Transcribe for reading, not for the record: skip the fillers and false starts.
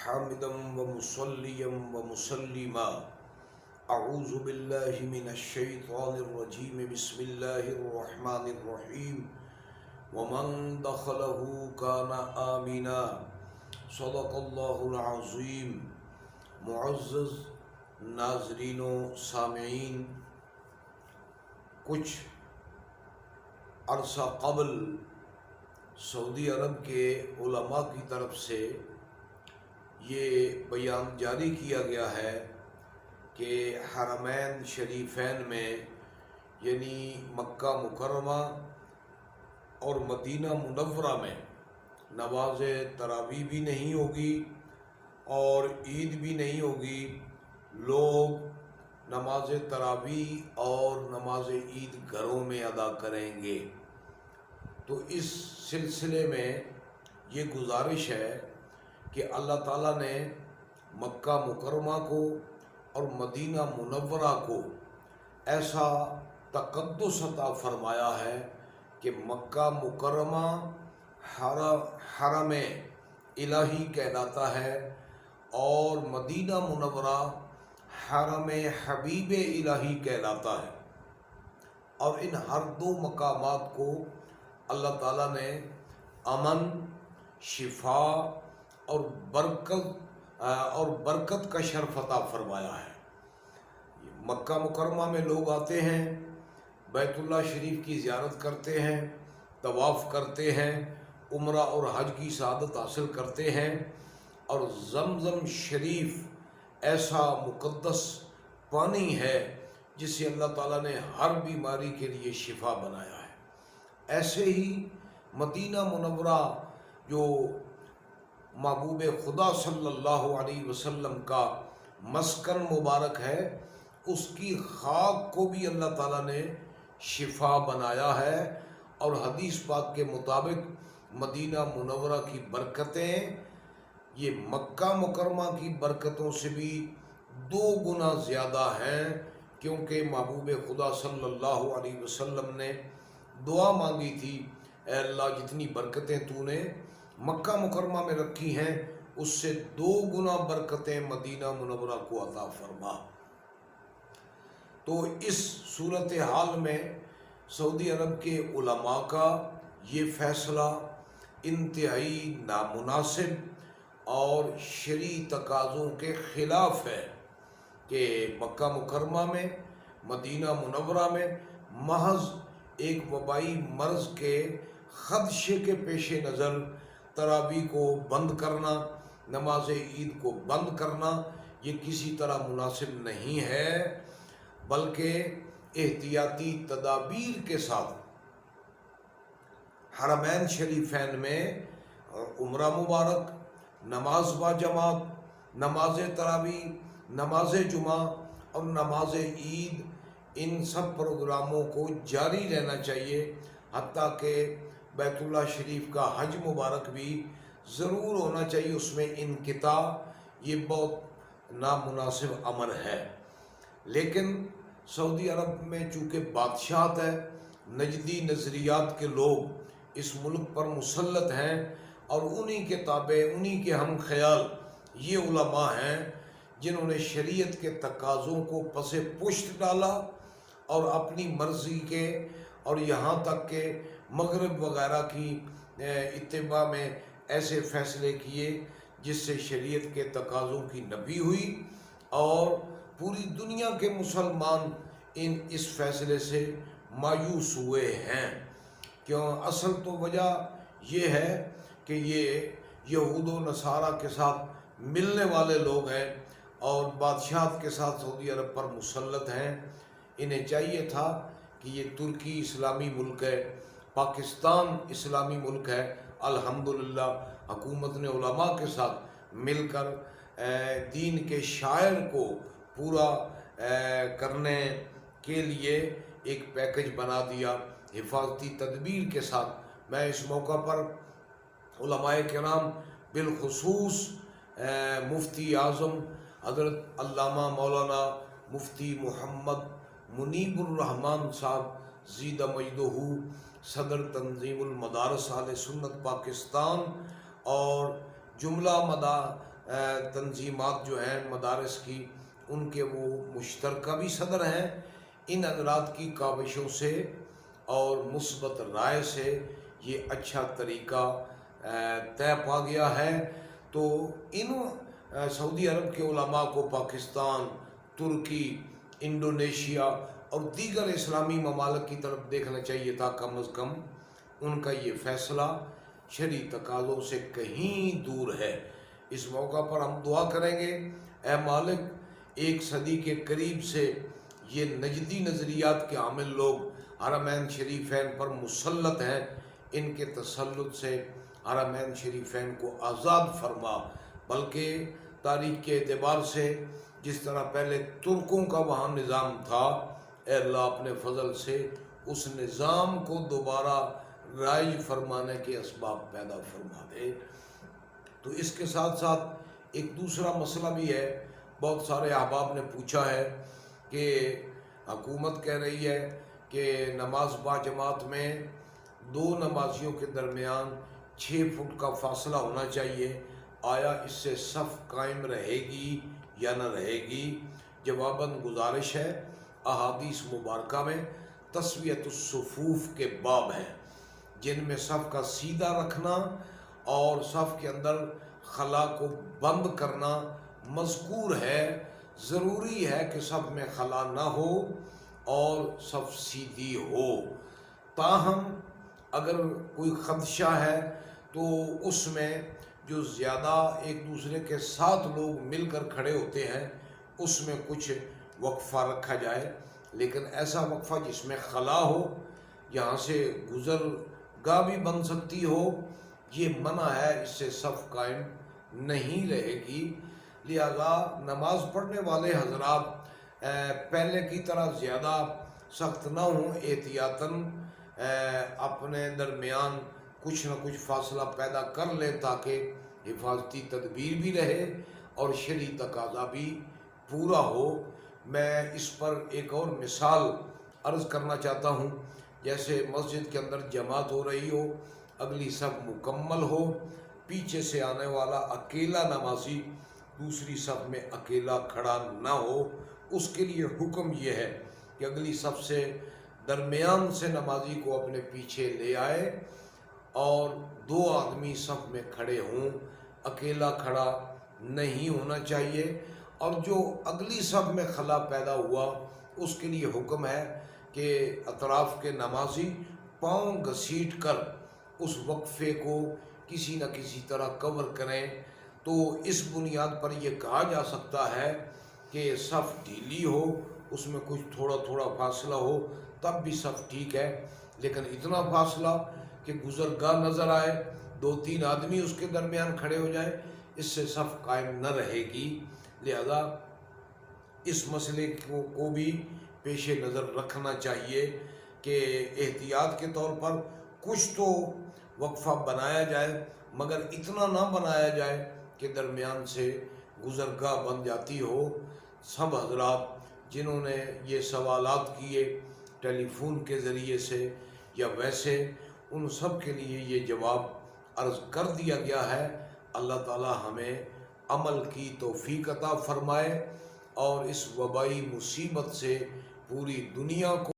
حامدا ومصليا ومسلما أعوذ بالله من الشيطان الرجيم بسم الله الرحمن الرحيم ومن دخله كان آمنا صدق اللہ العظیم۔ معزز ناظرین و سامعین، کچھ عرصہ قبل سعودی عرب کے علماء کی طرف سے یہ بیان جاری کیا گیا ہے کہ حرمین شریفین میں یعنی مکہ مکرمہ اور مدینہ منورہ میں نماز تراویح بھی نہیں ہوگی اور عید بھی نہیں ہوگی۔ لوگ نماز تراویح اور نماز عید گھروں میں ادا کریں گے۔ تو اس سلسلے میں یہ گزارش ہے کہ اللہ تعالیٰ نے مکہ مکرمہ کو اور مدینہ منورہ کو ایسا تقدس عطا فرمایا ہے کہ مکہ مکرمہ حرم الہی کہلاتا ہے اور مدینہ منورہ حرم حبیب الہی کہلاتا ہے، اور ان ہر دو مقامات کو اللہ تعالیٰ نے امن، شفا اور برکت کا شرف عطا فرمایا ہے۔ مکہ مکرمہ میں لوگ آتے ہیں، بیت اللہ شریف کی زیارت کرتے ہیں، طواف کرتے ہیں، عمرہ اور حج کی سعادت حاصل کرتے ہیں، اور زمزم شریف ایسا مقدس پانی ہے جسے اللہ تعالیٰ نے ہر بیماری کے لیے شفا بنایا ہے۔ ایسے ہی مدینہ منورہ جو محبوب خدا صلی اللہ علیہ وسلم کا مسکن مبارک ہے، اس کی خاک کو بھی اللہ تعالیٰ نے شفا بنایا ہے، اور حدیث پاک کے مطابق مدینہ منورہ کی برکتیں یہ مکہ مکرمہ کی برکتوں سے بھی 2 گنا زیادہ ہیں، کیونکہ محبوب خدا صلی اللہ علیہ وسلم نے دعا مانگی تھی، اے اللہ جتنی برکتیں تو نے مکہ مکرمہ میں رکھی ہیں اس سے 2 گنا برکتیں مدینہ منورہ کو عطا فرما۔ تو اس صورتحال میں سعودی عرب کے علماء کا یہ فیصلہ انتہائی نامناسب اور شرعی تقاضوں کے خلاف ہے کہ مکہ مکرمہ میں، مدینہ منورہ میں محض ایک وبائی مرض کے خدشے کے پیش نظر تراویح کو بند کرنا، نماز عید کو بند کرنا، یہ کسی طرح مناسب نہیں ہے، بلکہ احتیاطی تدابیر کے ساتھ حرمین شریفین میں عمرہ مبارک، نماز با جماعت، نماز تراویح، نماز جمعہ اور نماز عید، ان سب پروگراموں کو جاری رہنا چاہیے، حتیٰ کہ بیت اللہ شریف کا حج مبارک بھی ضرور ہونا چاہیے، اس میں انقطاع یہ بہت نامناسب امر ہے۔ لیکن سعودی عرب میں چونکہ بادشاہت ہے، نجدی نظریات کے لوگ اس ملک پر مسلط ہیں، اور انہی کے تابع، انہی کے ہم خیال یہ علماء ہیں جنہوں نے شریعت کے تقاضوں کو پس پشت ڈالا اور اپنی مرضی کے، اور یہاں تک کہ مغرب وغیرہ کی اتباع میں ایسے فیصلے کیے جس سے شریعت کے تقاضوں کی نفی ہوئی، اور پوری دنیا کے مسلمان اس فیصلے سے مایوس ہوئے ہیں۔ کیوں؟ اصل تو وجہ یہ ہے کہ یہ یہود و نصارہ کے ساتھ ملنے والے لوگ ہیں اور بادشاہت کے ساتھ سعودی عرب پر مسلط ہیں۔ انہیں چاہیے تھا کہ یہ ترکی اسلامی ملک ہے، پاکستان اسلامی ملک ہے، الحمدللہ حکومت نے علماء کے ساتھ مل کر دین کے شاعر کو پورا کرنے کے لیے ایک پیکج بنا دیا حفاظتی تدبیر کے ساتھ۔ میں اس موقع پر علماء کرام بالخصوص مفتی اعظم حضرت علامہ مولانا مفتی محمد منیب الرحمن صاحب زیدہ مجدہ، صدر تنظیم المدارس اہل سنت پاکستان، اور جملہ تنظیمات جو ہیں مدارس کی، ان کے وہ مشترکہ بھی صدر ہیں۔ ان حضرات کی کاوشوں سے اور مثبت رائے سے یہ اچھا طریقہ طے پا گیا ہے۔ تو ان سعودی عرب کے علماء کو پاکستان، ترکی، انڈونیشیا اور دیگر اسلامی ممالک کی طرف دیکھنا چاہیے تھا۔ کم از کم ان کا یہ فیصلہ شرعی تقاضوں سے کہیں دور ہے۔ اس موقع پر ہم دعا کریں گے، اے مالک، 1 صدی کے قریب سے یہ نجدی نظریات کے حامل لوگ حرمین شریفین پر مسلط ہیں، ان کے تسلط سے حرمین شریفین کو آزاد فرما، بلکہ تاریخ کے اعتبار سے جس طرح پہلے ترکوں کا وہاں نظام تھا، اے اللہ اپنے فضل سے اس نظام کو دوبارہ رائج فرمانے کے اسباب پیدا فرما دے۔ تو اس کے ساتھ ساتھ ایک دوسرا مسئلہ بھی ہے، بہت سارے احباب نے پوچھا ہے کہ حکومت کہہ رہی ہے کہ نماز با جماعت میں 2 نمازیوں کے درمیان 6 فٹ کا فاصلہ ہونا چاہیے، آیا اس سے صف قائم رہے گی یا نہ رہے گی؟ جواباً گزارش ہے، احادیث مبارکہ میں تسویۃ الصفوف کے باب ہیں، جن میں صف کا سیدھا رکھنا اور صف کے اندر خلا کو بند کرنا مذکور ہے۔ ضروری ہے کہ صف میں خلا نہ ہو اور صف سیدھی ہو، تاہم اگر کوئی خدشہ ہے تو اس میں جو زیادہ ایک دوسرے کے ساتھ لوگ مل کر کھڑے ہوتے ہیں اس میں کچھ وقفہ رکھا جائے، لیکن ایسا وقفہ جس میں خلا ہو، یہاں سے گزرگاہ بھی بن سکتی ہو، یہ منع ہے، اس سے صف قائم نہیں رہے گی۔ لہذا نماز پڑھنے والے حضرات پہلے کی طرح زیادہ سخت نہ ہوں، احتیاطاً اپنے درمیان کچھ نہ کچھ فاصلہ پیدا کر لیں تاکہ حفاظتی تدبیر بھی رہے اور شرعی تقاضا بھی پورا ہو۔ میں اس پر ایک اور مثال عرض کرنا چاہتا ہوں، جیسے مسجد کے اندر جماعت ہو رہی ہو، اگلی صف مکمل ہو، پیچھے سے آنے والا اکیلا نمازی دوسری صف میں اکیلا کھڑا نہ ہو، اس کے لیے حکم یہ ہے کہ اگلی صف سے درمیان سے نمازی کو اپنے پیچھے لے آئے اور 2 آدمی صف میں کھڑے ہوں، اکیلا کھڑا نہیں ہونا چاہیے۔ اور جو اگلی صف میں خلا پیدا ہوا اس کے لیے حکم ہے کہ اطراف کے نمازی پاؤں گھسیٹ کر اس وقفے کو کسی نہ کسی طرح کور کریں۔ تو اس بنیاد پر یہ کہا جا سکتا ہے کہ صف ڈھیلی ہو، اس میں کچھ تھوڑا تھوڑا فاصلہ ہو تب بھی صف ٹھیک ہے، لیکن اتنا فاصلہ کہ گزرگاہ نظر آئے، 2-3 آدمی اس کے درمیان کھڑے ہو جائیں، اس سے صف قائم نہ رہے گی۔ لہذا اس مسئلے کو بھی پیش نظر رکھنا چاہیے کہ احتیاط کے طور پر کچھ تو وقفہ بنایا جائے، مگر اتنا نہ بنایا جائے کہ درمیان سے گزرگاہ بن جاتی ہو۔ سب حضرات جنہوں نے یہ سوالات کیے ٹیلی فون کے ذریعے سے یا ویسے، ان سب کے لیے یہ جواب عرض کر دیا گیا ہے۔ اللہ تعالی ہمیں عمل کی توفیق عطا فرمائے اور اس وبائی مصیبت سے پوری دنیا کو